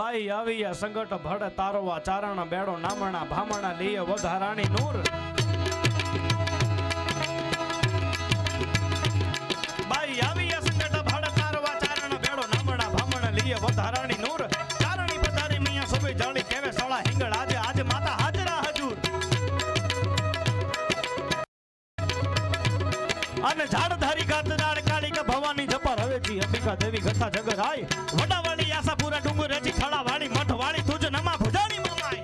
બાઈ આવી સંકટ ભડ તારવા ચારણ બેડો નામણા ભામણા લીએ વધારાણી નૂર બાઈ આવી સંકટ ભડ તારવા ચારણ બેડો નામણા ભામણા લીએ વધારાણી નૂર ચારણી પધારી મિયા સોબે જાળી કેવે સાળા હિંગળ આજે આજે માતા હાજરા હજુર અને ઝાડધારી ગાતદાળ કાળી કે ભવાની જપર હવેજી અંબિકા દેવી ગથા જગરાય વડાવાળી આશાપુરા ડુંગર રચી ખડાવાળી મઠવાળી તુજ નમા ભુજાણી મમાય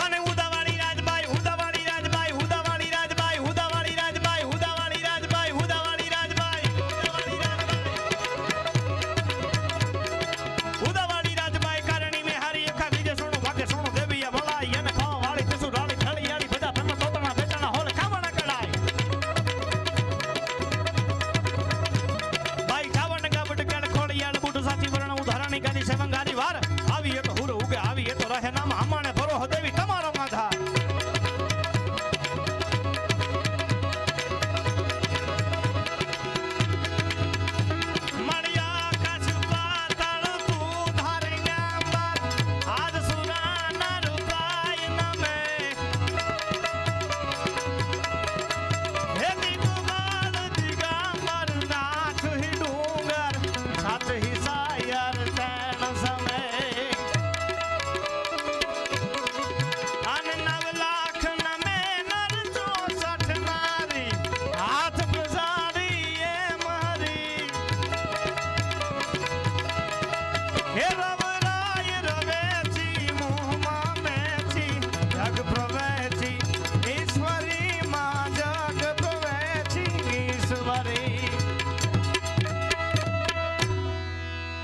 અને ઉદાવાળી રાજબાઈ ઉદાવાળી રાજબાઈ ઉદાવાળી રાજબાઈ ઉદાવાળી રાજબાઈ ઉદાવાળી રાજબાઈ ઉદાવાળી રાજબાઈ ઉદાવાળી રાજબાઈ કારણી મે હારી એકા બીજે સોણો ભાગે સોણો દેવીયા ભલાઈ અને ખાવાવાળી તસુ રાળી ખળિયાળી બધા તમે તોતણા બેટણા હોલ ખાવાના કડાય ભાઈ ખાવણ ગાબટ કેડ ખોળિયાળ બુટ સાચી વર્ણ ઉધારણી ગાની સેવંગારી વાર આવી એ તો હુર ઉગે આવી એ તો રહે નામ હમાણે ભરો દેવી તમારો માથા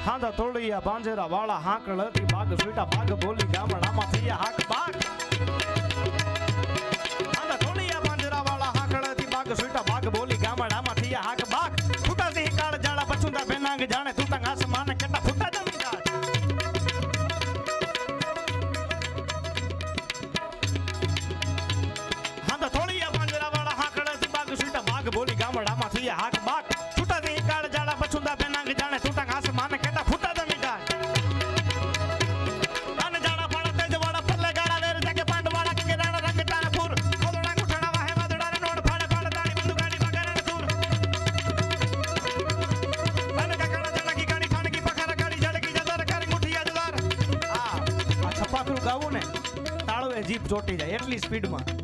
હાંધા તોડિયા પાંજરા વાળા હાંકળ હતી બાગ સુઈટા બાગ બોલી ગામડામાં થયા હાક બાગ હાંધા તોડિયા પાંજરા વાળા હાંકળ હતી બાગ સુઈટા બાગ બોલી ગામડામાં થયા હાક બાગ ફૂટાથી કાળ જાળા પછુંદા બેનાંગ જાણે તૂતંગ આસમાન કેટલા ફૂટા જમીદાર હાંધા તોડિયા પાંજરા વાળા હાંકળ હતી બાગ સુઈટા બાગ બોલી ગામડામાં થયા હાક બાગ ફૂટાથી કાળ જાળા પછુંદા બેનાંગ જાણે તૂતંગ આસમાન કેટલા ફૂટા જમીદાર અને જાડા પાડા તેજ વાળા પરલે ગાડા વેર જગે પાંડવાળા કે રાણા રંગતાના પૂર કોદડા ગુઠણા વાહે વાદડા રે નોડ ફાડે ફાડે તાણી બંદુ ગાડી બગાડે દૂર અને કાકડા જનકી ગાડી ખાનકી પખારા ગાડી જડકી જદર કરી મુઠી અજવાર આ છપાકરું ગાવું ને તાળવે જીપ ચોટી જાય એટલી સ્પીડમાં